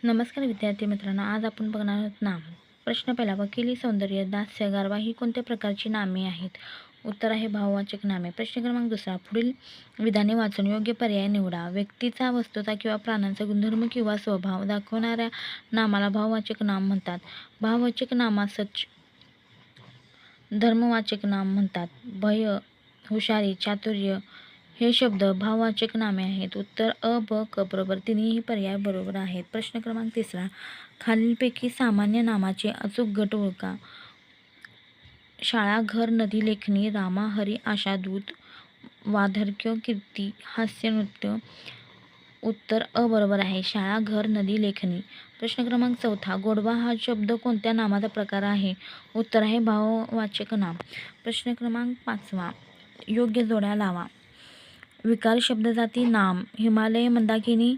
नमस्कार विद्यार्थी मित्रांनो, आज आपण बघणार आहोत नाम. प्रश्न पहिला, वकिली, सौंदर्य, दास्य, गारवा ही कोणत्या प्रकारची नामे आहेत? उत्तर आहे भाववाचक नामे. प्रश्न क्रमांक दुसरा, पुढील विधाने वाचून योग्य पर्याय निवडा. व्यक्तीचा, वस्तूचा किंवा प्राण्यांचा गुणधर्म किंवा स्वभाव दाखवणाऱ्या नामाला भाववाचक नाम म्हणतात. भाववाचक नामासच धर्मवाचक नाम म्हणतात. भय, हुशारी, चातुर्य हे शब्द भाववाचक नामे आहेत. उत्तर अ, ब, क बरोबर. तिन्ही पर्याय बरोबर आहेत. प्रश्न क्रमांक तिसरा, खालीलपैकी सामान्य नामाचे अचूक गट ओळखा. शाळा, घर, नदी, लेखणी, रामा, हरी, आशा, दूत, वार्धक्य, कीर्ती, हास्य, नृत्य. उत्तर अ बरोबर आहे. शाळा, घर, नदी, लेखणी. प्रश्न क्रमांक चौथा, गोडवा हा शब्द कोणत्या नामाचा प्रकार आहे? उत्तर आहे भाववाचक नाम. प्रश्न क्रमांक पाचवा, योग्य जोड्या लावा. विकार शब्दजाती नाम. हिमालय, मंदाकिनी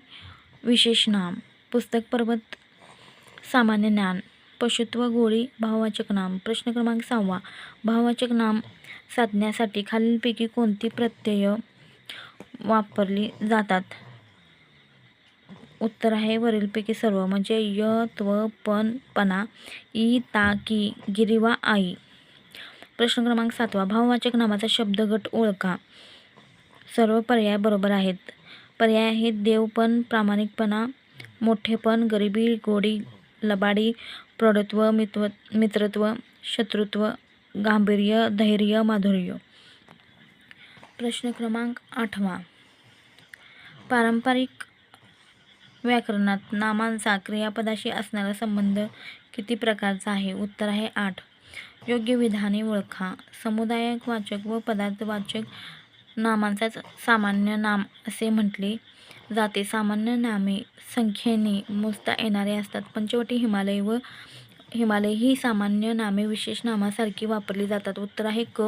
विशेष नाम. पुस्तक, पर्वत सामान्य ज्ञान. पशुत्व, गोळी भाववाचक नाम. प्रश्न क्रमांक सहावा, भाववाचक नाम साधण्यासाठी खालीलपैकी कोणती प्रत्यय वापरली जातात? उत्तर आहे वरीलपैकी सर्व, म्हणजे य, त्व, पण, पणा, ई, ता, की, गिरी वा आई. प्रश्न क्रमांक सातवा, भाववाचक नामाचा शब्दगट ओळखा. सर्व पर्याय बरोबर आहेत. पर्याय आहेत देवपण, प्रामाणिकपणा, मोठेपण, गरिबी, गोडी, लबाडी, प्रौढत्व, मित्रत्व, शत्रुत्व, गांभीर्य, धैर्य, माधुर्य. प्रश्न क्रमांक आठवा, पारंपरिक व्याकरणात नामांचा क्रियापदाशी असणारा संबंध किती प्रकारचा आहे? उत्तर आहे 8. योग्य विधाने ओळखा. समुदायक वाचक व पदार्थवाचक नामांचाच सामान्य नाम असे म्हटले जाते. सामान्य नामे संख्येने मोजता येणारे असतात. पंचवटी, हिमालय ही सामान्य नामे विशेष नामासारखी वापरली जातात. उत्तर आहे क,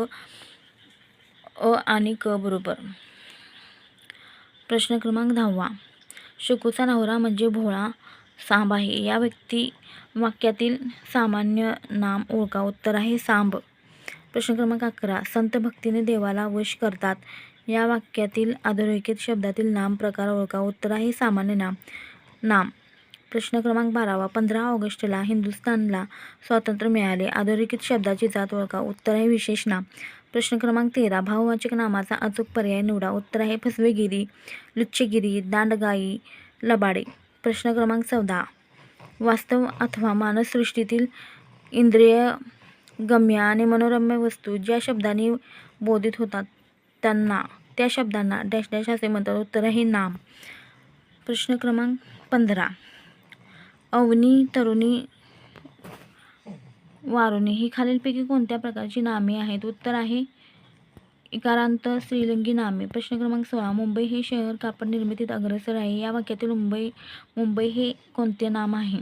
अ आणि क बरोबर. प्रश्न क्रमांक 10, शुकूचा नवरा म्हणजे भोळा सांब आहे. या व्यक्ती वाक्यातील सामान्य नाम ओळखा. उत्तर आहे सांब. प्रश्न क्रमांक 11, संत भक्तीने देवाला वश करतात. या वाक्यातील अधोरेखित शब्दातील नाम प्रकार ओळखा. उत्तर आहे सामान्य नाम. प्रश्न क्रमांक 12, 15 ऑगस्टला हिंदुस्थानला स्वातंत्र्य मिळाले. अधोरेखित शब्दाची जात ओळखा. उत्तर आहे विशेष नाम. प्रश्न क्रमांक 13, भाववाचक नामाचा अचूक पर्याय निवडा. उत्तर आहे फसवेगिरी, लुच्चेगिरी, दांडगाई, लबाडे. प्रश्न क्रमांक 14, वास्तव अथवा मानस सृष्टीतील इंद्रिय गम्य आणि मनोरम्य वस्तू ज्या शब्दांनी बोधित होतात त्या शब्दांना डॅश डॅश असे म्हणतात. उत्तर आहे नाम. प्रश्न क्रमांक 15, अवनी, तरुणी, वारुणी ही खालीलपैकी कोणत्या प्रकारची नामे आहेत? उत्तर आहे इकारांत स्त्रीलिंगी नामे. प्रश्न क्रमांक 16, मुंबई हे शहर कापड निर्मितीत अग्रेसर आहे. या वाक्यातील मुंबई हे कोणते नाम आहे?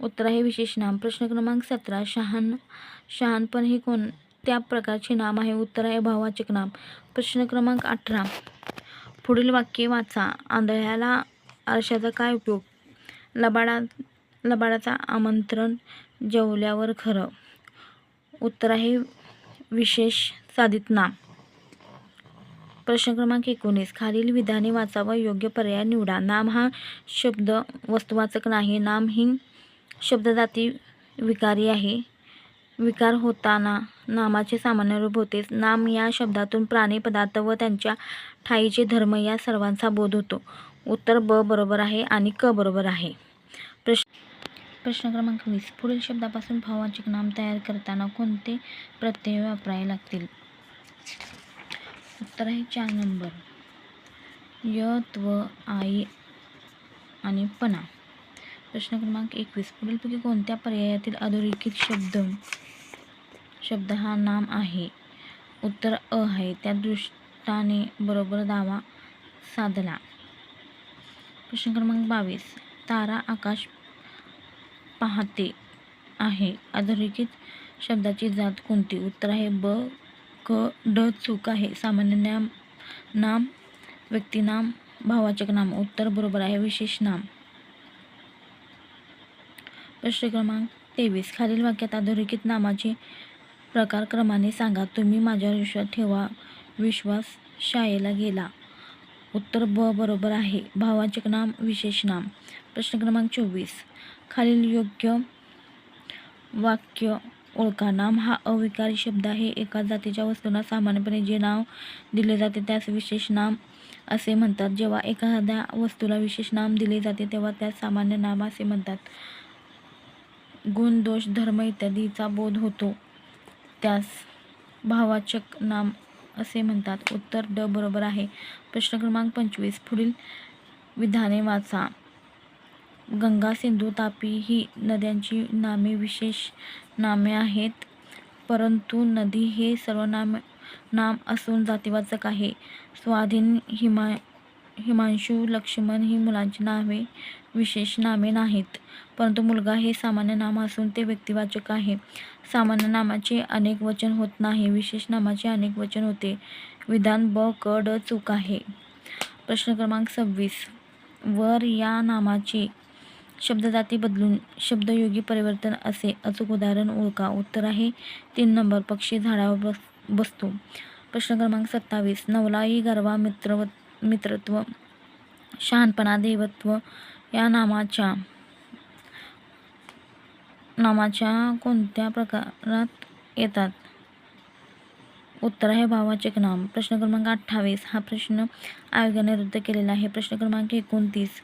उत्तर आहे विशेष नाम. प्रश्न क्रमांक 17, शहाणपण हे कोणत्या प्रकारचे नाम आहे? उत्तर आहे भाववाचक नाम. प्रश्न क्रमांक 18, पुढील वाक्ये वाचा. आंधळ्याला आरशाचा काय उपयोग? लबाडाचा आमंत्रण जेवल्यावर खरं. उत्तर आहे विशेष साधित नाम. प्रश्न क्रमांक 19, खालील विधाने वाचा व योग्य पर्याय निवडा. नाम हा शब्द वस्तुवाचक नाही. नाम ही शब्दजाती विकारी आहे. विकार होताना नामाचे सामान्य रूप होते. नाम या शब्दातून प्राणी, पदार्थ व त्यांच्या ठाईचे धर्म या सर्वांचा बोध होतो. उत्तर ब बरोबर आहे आणि क बरोबर आहे. प्रश्न क्रमांक 20, पुढील शब्दापासून भाववाचक नाम तयार करताना कोणते प्रत्यय वापरावे लागतील? उत्तर आहे 4 नंबर, य, त्व, आई आणि पणा. प्रश्न क्रमांक 21, पुढीलपैकी कोणत्या पर्यायातील अधोरेखित शब्द हा नाम आहे? उत्तर अ आहे. त्या दृष्टाने बरोबर दावा साधला. प्रश्न क्रमांक 22, तारा आकाश पाहते आहे. अधोरेखित शब्दाची जात कोणती? उत्तर आहे ब, क, ड. चूक आहे. सामान्य नाम, व्यक्तिनाम, भाववाचक नाम. उत्तर बरोबर आहे विशेष नाम. प्रश्न क्रमांक 23, खालील वाक्यात अधोरेखित नामाचे प्रकार क्रमाने सांगा. तुम्ही माझ्यावर विश्वास ठेवा. विश्वास शाळेला गेला. उत्तर ब बरोबर आहे. भाववाचक नाम विशेष नाम. प्रश्न क्रमांक 24. खालील योग्य वाक्य ओळखा. नाम हा अविकारी शब्द आहे. एका जातीच्या वस्तूंना सामान्यपणे जे नाव दिले जाते त्यास विशेष नाम असे म्हणतात. जेव्हा एखाद्या वस्तूला विशेष नाम दिले जाते तेव्हा त्यास सामान्य नाम असे म्हणतात. गुण, दोष, धर्म इत्यादीचा बोध होतो त्यास भाववाचक नाम असे म्हणतात. उत्तर ड बरोबर आहे. प्रश्न क्रमांक 25. पुढील विधाने वाचा. गंगा, सिंधू, तापी ही नद्यांची नामे विशेष नामे आहेत, परंतु नदी हे सर्वनाम नाम असून जातीवाचक आहे. स्वाधीन, हिमांशू, लक्ष्मण ही मुलांची नावे विशेष नामे नाहीत, परंतु मुलगा हे सामान्य नाम असून ते व्यक्तिवाचक आहे. सामान्य नामाचे अनेक वचन होत नाही, विशेष नामाचे अनेक वचन होते. विधान ब, क, ड चूक आहे. प्रश्न क्रमांक 26. वर या नामाचे शब्दजाती बदलून शब्दयोगी परिवर्तन असे अचूक उदाहरण ओळखा. उत्तर आहे 3 नंबर. पक्षी झाडावर बसतो. प्रश्न क्रमांक 27. नवलाई, गरवा, मित्रत्व, शहाणपणा, देवत्व या नामाच्या कोणत्या प्रकारात येतात? उत्तर आहे भाववाचक नाम. प्रश्न क्रमांक 28. हा प्रश्न आयोगाने रद्द केलेला आहे. प्रश्न क्रमांक 29.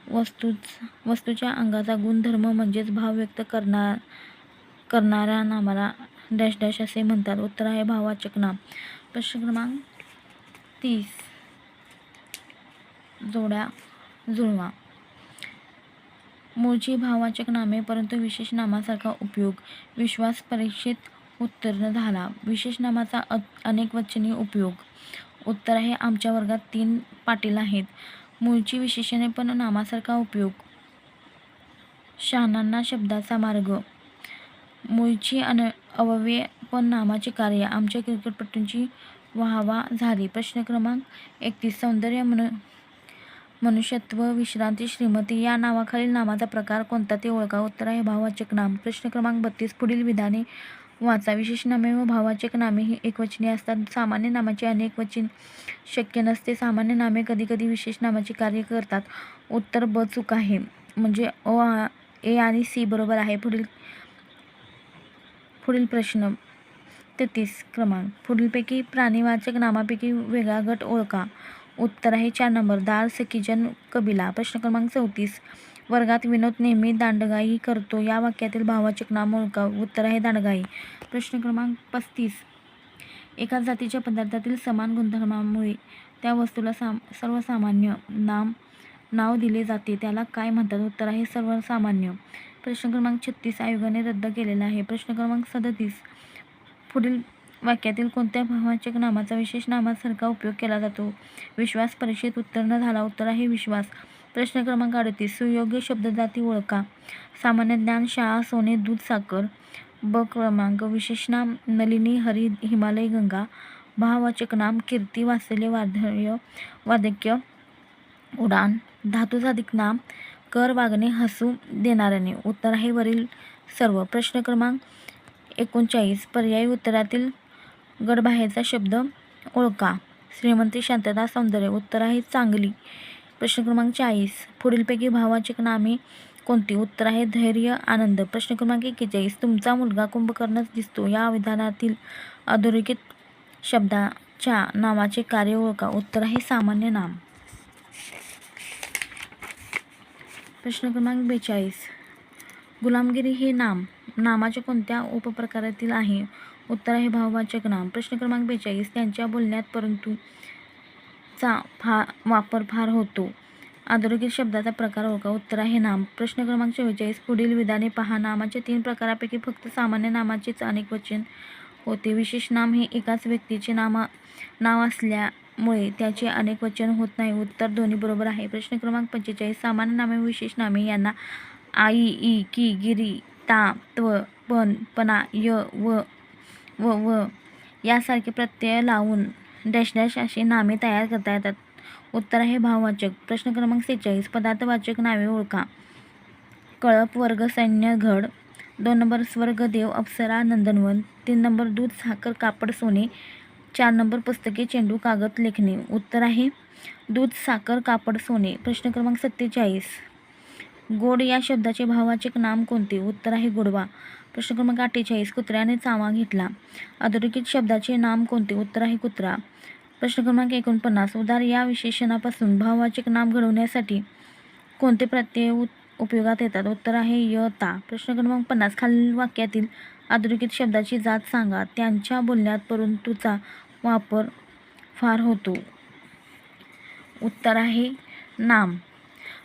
वस्तूच्या अंगाचा गुणधर्म म्हणजेच भाव व्यक्त करणाऱ्या नामाला डॅश डॅश असे म्हणतात. उत्तर आहे भाववाचक नाम. प्रश्न क्रमांक 30. जोड्या जुळवा. मूळची भाववाचक नामे परंतु विशेष नामासारखा उपयोग. विश्वास परीक्षेत उत्तीर्ण झाला. विशेष नामाचा अनेकवचनी उपयोग. उत्तर आहे आमच्या वर्गात 3 पाटील आहेत. मूळची विशेषणे पण नामासारखा उपयोग. शहाणांना शब्दाचा मार्ग. मूळची अव्यये पण नामाचे कार्य. आमच्या क्रिकेटपटूंची वाहवा झाली. प्रश्न क्रमांक 31. सौंदर्य, मनुष्यत्व, विश्रांती, श्रीमती या नावाखालील नामाचा प्रकार कोणता ते ओळखा. उत्तर आहे भाववाचक नाम. प्रश्न क्रमांक 32. पुढील विधाने वाचा. विशेष नामे व भाववाचक नामे ही एकवचनी असतात. सामान्य नामाचे अनेक वचन शक्य नसते. सामान्य नामे कधीकधी विशेष नामाचे कार्य करतात. उत्तर ब चूक आहे. म्हणजे ए आणि सी बरोबर आहे. पुढील प्रश्न 33 क्रमांक. पुढीलपैकी प्राणीवाचक नामापैकी वेगळा गट ओळखा. उत्तर आहे 4 नंबर. दार, सखीजन, कबिला. प्रश्न क्रमांक 34. वर्गात विनोद नेहमी दांडगाई करतो या वाक्यातील भाववाचक नाम ओळखा. उत्तर आहे दांडगाई. प्रश्न क्रमांक 35. एकाच जातीच्या पदार्थातील समान गुणधर्मामुळे त्या वस्तूला सर्वसामान्य नाव दिले जाते त्याला काय म्हणतात. उत्तर आहे सर्वसामान्य. प्रश्न क्रमांक 36 आयोगाने रद्द केलेला आहे. प्रश्न क्रमांक 37. पुढील वाक्यातील कोणत्या भाववाचक नामाचा विशेष नामासारखा उपयोग केला जातो. विश्वास परीक्षेत उत्तीर्ण झाला. उत्तर आहे विश्वास. प्रश्न क्रमांक 38. सुयोग्य शब्दजाती ओळखा. सामान्य ज्ञान, शाळा, सोने, दूध, साखर. ब क्रमांक. विशेष नाम नलिनी, हरी, हिमालय, गंगा. भाववाचक नाम कीर्ती, वात्सल्य, वार्धक्य, उडाण. धातुसाधिक नाम कर, वागणे, हसू देणाऱ्याने. उत्तर आहे वरील सर्व. प्रश्न क्रमांक 39. पर्यायी उत्तरातील गडबाहेरचा शब्द ओळखा. श्रीमंती, शांतता, सौंदर्य. उत्तर आहे चांगली. प्रश्न क्रमांक 40. पुढीलपैकी भाववाचक नामे कोणती. उत्तर आहे धैर्य, आनंद. प्रश्न क्रमांक 41. तुमचा मुलगा कुंभकर्णच दिसतो या विधानातील अधोरेखित शब्दाच्या नामाचे कार्य ओळखा. उत्तर आहे सामान्य नाम. प्रश्न क्रमांक 42. गुलामगिरी हे नामाच्या कोणत्या उपप्रकारातील आहे. उत्तर आहे भाववाचक नाम. प्रश्न क्रमांक 42. त्यांच्या बोलण्यात परंतु चा वापर फार होतो. अधोरेखित शब्दाचा प्रकार ओळखा. उत्तर आहे नाम. प्रश्न क्रमांक 44. पुढील विधाने पहा. नामाच्या 3 प्रकारापैकी फक्त सामान्य नामाचेच अनेक वचन होते. विशेष नाम हे एकाच व्यक्तीचे नाव असल्यामुळे त्याचे अनेक वचन होत नाही. उत्तर दोन्ही बरोबर आहे. प्रश्न क्रमांक 45. सामान्य नामे व विशेष नामे यांना आई, ई, की, गिरी, ता, त्व, पण, पणा, य, व यासारखे प्रत्यय लावून डॅश डॅश अशी नामे तयार करता येतात. उत्तर आहे भाववाचक. प्रश्न क्रमांक 46. पदार्थवाचक नावे ओळखा. कळप, वर्ग, सैन्य, घड. 2 नंबर. स्वर्ग, देव, अप्सरा, नंदनवन. 3 नंबर. दूध, साखर, कापड, सोने. 4 नंबर. पुस्तके, चेंडू, कागद, लेखणी. उत्तर आहे दूध, साखर, कापड, सोने. प्रश्न क्रमांक 47. गोड या शब्दाचे भाववाचक नाम कोणते? उत्तर आहे गोडवा. प्रश्न क्रमांक 48. कुत्र्याने चावा घेतला. अधोरेखित शब्दाचे नाम कोणते? उत्तर आहे कुत्रा. प्रश्न क्रमांक 49. उदार या विशेषणापासून भाववाचक नाम घडवण्यासाठी कोणते प्रत्यय उपयोगात येतात? उत्तर आहे य, ता. प्रश्न क्रमांक 50. खालील वाक्यातील अधोरेखित शब्दाची जात सांगा. त्यांच्या बोलण्यात परंतुचा वापर फार होतो. उत्तर आहे नाम.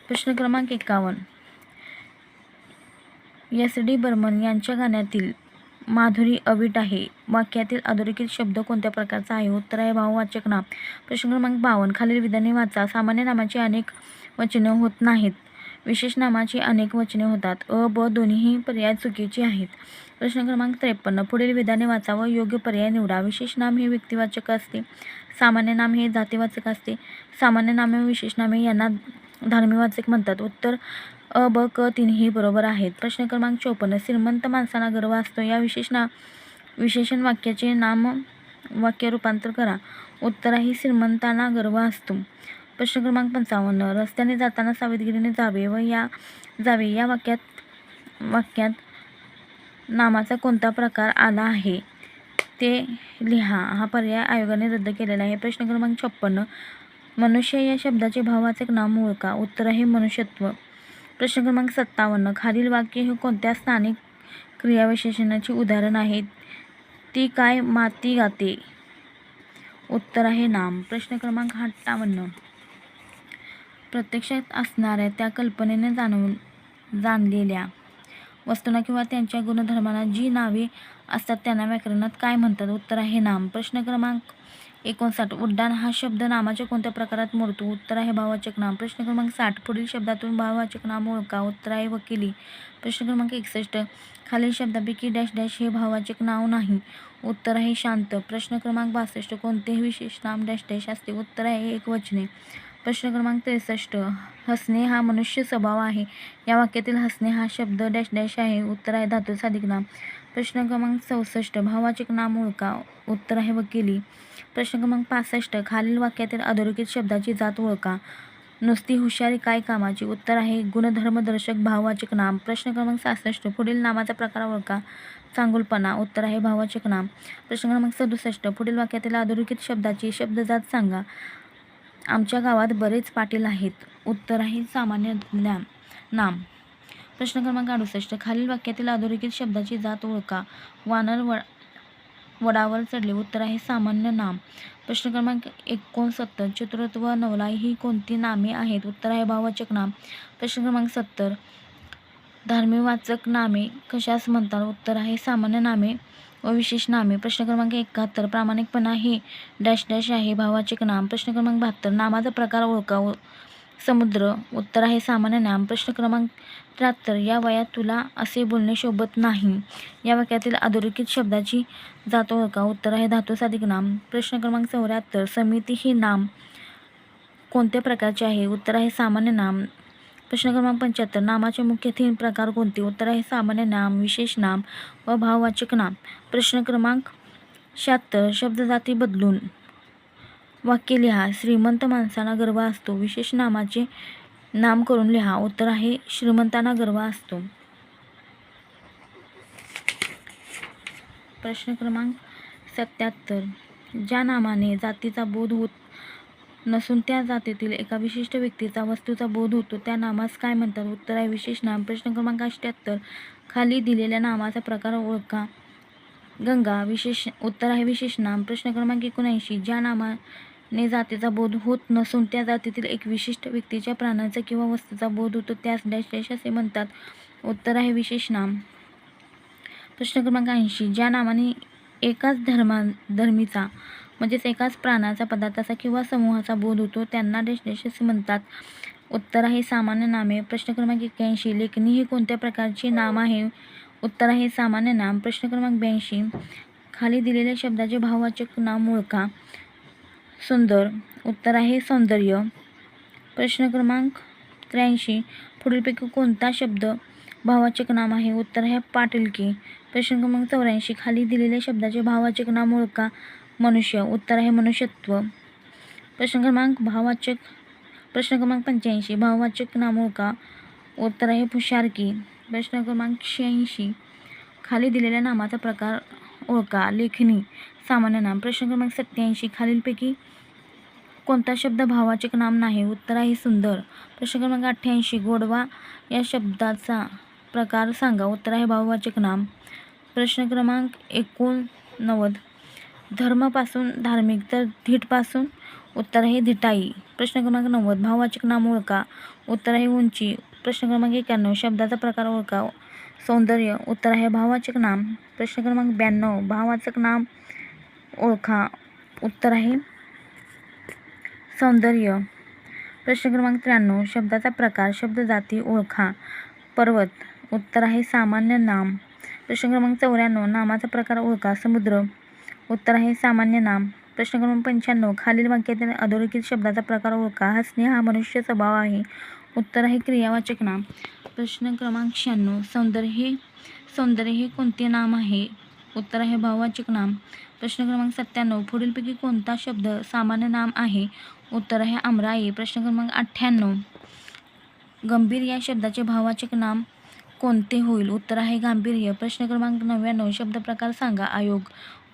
प्रश्न क्रमांक 51. एस डी बर्मन यांच्या गाण्यातील माधुरी अवीट आहे. वाक्यातील अधोरेखित शब्द कोणत्या प्रकारचा आहे? उत्तर आहे भाववाचक नाम. प्रश्न क्रमांक 52. खालील विधाने वाचा. सामान्य नामाची अनेक वचने होत नाहीत. विशेष नामाची अनेक वचने होतात. अ, ब दोन्हीही पर्याय चुकीचे आहेत. प्रश्न क्रमांक 53. पुढील विधाने वाचा व योग्य पर्याय निवडा. विशेष नाम हे व्यक्तिवाचक असते. सामान्य नाम हे जातीवाचक असते. सामान्य नामे व विशेष नामे यांना धार्मिकवाचक म्हणतात. उत्तर अ, ब, क तिन्ही बरोबर आहेत. प्रश्न क्रमांक 54. श्रीमंत माणसांना गर्व असतो या विशेषण वाक्याचे नाम वाक्य रूपांतर करा. उत्तर आहे श्रीमंतांना गर्व असतो. प्रश्न क्रमांक 55. रस्त्याने जाताना सावधगिरीने जावे या वाक्यात नामाचा कोणता प्रकार आला आहे ते लिहा. हा पर्याय आयोगाने रद्द केलेला आहे. प्रश्न क्रमांक 56. मनुष्य या शब्दाचे भाववाचक नाम ओळखा. उत्तर आहे मनुष्यत्व. प्रश्न क्रमांक 57. खालील वाक्य हे कोणत्या स्थानिक क्रियाविशेषणाची उदाहरण आहेत? ती काय माती गाते. उत्तर आहे नाम. प्रश्न क्रमांक 58. प्रत्यक्षात असणाऱ्या त्या कल्पनेने जाणलेल्या वस्तूंना किंवा त्यांच्या गुणधर्मांना जी नावे असतात त्यांना व्याकरणात काय म्हणतात? उत्तर आहे नाम. प्रश्न क्रमांक 59. उड्डाण हा शब्द नामाच्या कोणत्या प्रकारात मोडतो? उत्तर आहे भाववाचक नाम. प्रश्न क्रमांक 60. पुढील शब्दातून भाववाचक नाम ओळखा. उत्तर आहे वकिली. प्रश्न क्रमांक 61. खालील शब्दापैकी डॅश डॅश हे भाववाचक नाव नाही. उत्तर आहे शांत. प्रश्न क्रमांक 62. कोणतेही विशेष नाम डॅश डॅश असते. उत्तर आहे एकवचने. प्रश्न क्रमांक 63. हसणे हा मनुष्य स्वभाव आहे. या वाक्यातील हसणे हा शब्द डॅश डॅश आहे. उत्तर आहे धातुचा अधिक नाम. प्रश्न क्रमांक 64. भाववाचक नाम ओळखा. उत्तर आहे वकिली. प्रश्न क्रमांक 65. खालील वाक्यातील अधोरेखित शब्दाची जात ओळखा. नुसती हुशारी काय कामाची. उत्तर आहे गुणधर्मदर्शक भाववाचक नाम. प्रश्न क्रमांक 66. पुढील नामाचा प्रकार ओळखा. चांगुलपणा. उत्तर आहे भाववाचक नाम. प्रश्न क्रमांक 67. पुढील वाक्यातील अधोरेखित शब्दाची शब्दजात सांगा. आमच्या गावात बरेच पाटील आहेत. उत्तर आहे सामान्य नाम. प्रश्न क्रमांक 68. खालील वाक्यातील अधोरेखित शब्दाची जात ओळखा. वानर वडावर चढले. उत्तर आहे सामान्य नाम. प्रश्न क्रमांक 69. चतुरत्व व नवलाई ही कोणती नामे आहेत? उत्तर आहे भाववाचक नाम. प्रश्न क्रमांक 70. धार्मिकवाचक नामे कशास म्हणतात? उत्तर आहे सामान्य नामे व विशेष नामे. प्रश्न क्रमांक 71. प्रामाणिकपणा हे डॅश डॅश आहे. भाववाचक नाम. प्रश्न क्रमांक 72. नामाचा प्रकार ओळखा. समुद्र. उत्तर आहे सामान्य नाम. प्रश्न क्रमांक 73. या वयात तुला असे बोलणे शोभत नाही. या वाक्यातील अधोरेखित शब्दाची जात ओळखा. उत्तर आहे धातुचा अधिक नाम. प्रश्न क्रमांक 74. समिती हे नाम कोणत्या प्रकारचे आहे? उत्तर आहे सामान्य नाम. प्रश्न क्रमांक 75. नामाचे मुख्य 3 प्रकार कोणते? उत्तर आहे सामान्य नाम, विशेष नाम व भाववाचक नाम. प्रश्न क्रमांक 76. शब्दजाती बदलून वाक्य लिहा. श्रीमंत माणसांना गर्व असतो. विशेष नामाचे नाम करून लिहा. उत्तर आहे श्रीमंतांना गर्व असतो. प्रश्न क्रमांक 77. ज्या नामाने जातीचा बोध होत नसून त्या जातीतील एका विशिष्ट व्यक्तीचा वस्तूचा बोध होतो त्या नामास काय म्हणतात? उत्तर आहे विशेष नाम. प्रश्न क्रमांक 78. खाली दिलेल्या नामाचा प्रकार ओळखा. गंगा. उत्तर आहे विशेष नाम. प्रश्न क्रमांक 79. ज्या नामाने जातीचा बोध होत नसून त्या जातीतील एक विशिष्ट व्यक्तीच्या प्राण्याचा किंवा वस्तूचा बोध होतो त्यास डॅश डॅश असे म्हणतात. उत्तर आहे विशेष नाम. प्रश्न क्रमांक 80. ज्या नामाने एकाच धर्मीचा म्हणजेच एकाच प्राण्याचा, पदार्थाचा किंवा समूहाचा बोध होतो त्यांना डॅश डॅश असे म्हणतात. उत्तर आहे सामान्य नामे. प्रश्न क्रमांक 81. लेखणी हे कोणत्या प्रकारचे नाम आहे? उत्तर आहे सामान्य नाम. प्रश्न क्रमांक 82. खाली दिलेल्या शब्दाचे भाववाचक नाम ओळखा. सुंदर. उत्तर आहे सौंदर्य. प्रश्न क्रमांक 83. पुढीलपैकी कोणता शब्द भाववाचक नाम आहे? उत्तर आहे पाटीलकी. प्रश्न क्रमांक 84. खाली दिलेल्या शब्दाचे भाववाचक नाम ओळखा. मनुष्य. उत्तर आहे मनुष्यत्व. प्रश्न क्रमांक 85 भाववाचक नाम ओळखा. उत्तर आहे हुशारकी. प्रश्न क्रमांक 86 खाली दिलेल्या नामाचा प्रकार ओळखा. लेखणी, सामान्य नाम. प्रश्न क्रमांक 87 खालीलपैकी कोणता शब्द भाववाचक नाम नाही? उत्तर आहे सुंदर. प्रश्न क्रमांक 88 गोडवा या शब्दाचा प्रकार सांगा. उत्तर आहे भाववाचक नाम. प्रश्न क्रमांक 89 धर्मपासून धार्मिक तर धीटपासून. उत्तर आहे धिटाई. प्रश्न क्रमांक 90 भाववाचक नाम ओळखा. उत्तर आहे उंची. प्रश्न क्रमांक 91 शब्दाचा प्रकार ओळखा. सौंदर्य. उत्तर आहे भाववाचक नाम. प्रश्न क्रमांक 92 भाववाचक नाम ओळखा. उत्तर आहे सौंदर्य. प्रश्न क्रमांक 93 शब्दाचा प्रकार शब्दजाती ओळखा. पर्वत. उत्तर आहे सामान्य नाम. प्रश्न क्रमांक 94 नामाचा प्रकार ओळखा. समुद्र. उत्तर आहे सामान्य नाम. प्रश्न क्रमांक 95 खालील वाक्यातील अधोरेखित शब्दाचा प्रकार ओळखा. हसणे हा मनुष्य स्वभाव आहे. उत्तर आहे क्रियावाचक नाम. प्रश्न क्रमांक 96 सौंदर्य हे कोणते नाम आहे? उत्तर आहे भाववाचक नाम. प्रश्न क्रमांक 97 पुढीलपैकी कोणता शब्द सामान्य नाम आहे? उत्तर आहे आमराई. प्रश्न क्रमांक 98 गंभीर या शब्दाचे भाववाचक नाम कोणते होईल? उत्तर आहे गांभीर्य. प्रश्न क्रमांक 99 शब्दप्रकार सांगा. आयोग.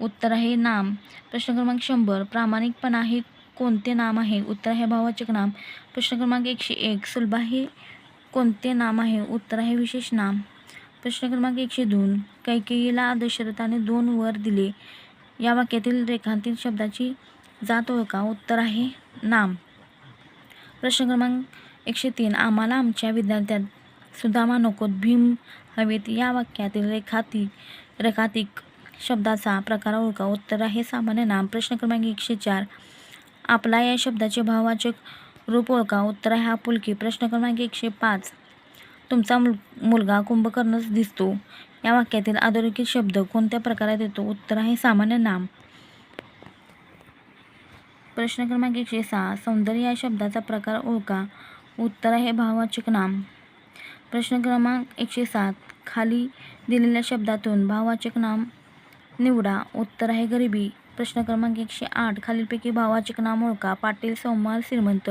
उत्तर आहे नाम. प्रश्न क्रमांक 100 प्रामाणिकपणा हे कोणते नाम आहे? उत्तर आहे भाववाचक नाम. प्रश्न क्रमांक 101 सुलभा हे कोणते नाम आहे? उत्तर आहे विशेष नाम. प्रश्न क्रमांक 102 कैकेयीला दशरथाने 2 वर दिले. या वाक्यातील रेखांकित शब्दाची जात ओळखा. उत्तर आहे नाम. प्रश्न क्रमांक 103 आम्हाला आमच्या विद्यार्थ्यात सुदामा नकोत भीम हवेत. या वाक्यातील रेखातिक शब्दाचा प्रकार ओळखा. उत्तर आहे सामान्य नाम. प्रश्न क्रमांक 104 आपला या शब्दाचे भाववाचक रूप ओळखा. उत्तर आहे आपुलकी. प्रश्न क्रमांक 105 तुमचा मुलगा कुंभकर्णच दिसतो. या वाक्यातील अधोरेखित शब्द कोणत्या प्रकारात येतो? उत्तर आहे सामान्य नाम. प्रश्न क्रमांक 106 सौंदर्य या शब्दाचा प्रकार ओळखा. उत्तर आहे भाववाचक नाम. प्रश्न क्रमांक 107 खाली दिलेल्या शब्दातून भाववाचक नाम निवडा. उत्तर आहे गरिबी. प्रश्न क्रमांक 108 खालीलपैकी भाववाचक नाम ओळखा. पाटील, सोमवार, श्रीमंत.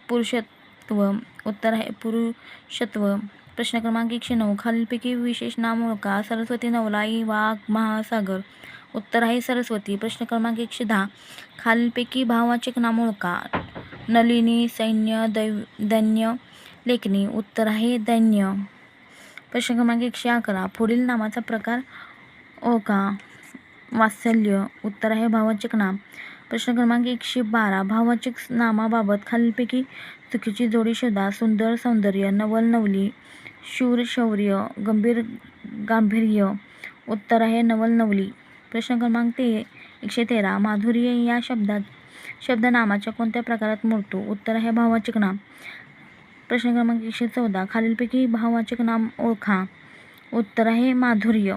पुरुषत्व. उत्तर आहे पुरुषत्व. प्रश्न क्रमांक 109 खालीलपैकी विशेष नाम ओळखा. सरस्वती, नवलाई, वाघ, महासागर. उत्तर आहे सरस्वती. प्रश्न क्रमांक 110 खालीलपैकी भाववाचक नाम ओळखा. नलिनी, सैन्य, दैन्य, लेखणी. उत्तर आहे दैन्य. प्रश्न क्रमांक 111 पुढील नामाचा प्रकार ओळखा. वात्सल्य. उत्तर आहे भाववाचक नाम. प्रश्न क्रमांक 112 भाववाचक नामाबाबत खालीलपैकी चुकीची जोडी शोधा. सुंदर, सौंदर्य, नवल, नवली, शूर, शौर्य, गंभीर, गांभीर्य. उत्तर आहे नवल, नवली. प्रश्न क्रमांक 113 माधुर्य या शब्द नामाच्या कोणत्या प्रकारात मोडतो? उत्तर आहे भाववाचक नाम. प्रश्न क्रमांक 114 खालीलपैकी भाववाचक नाम ओळखा. उत्तर आहे माधुर्य.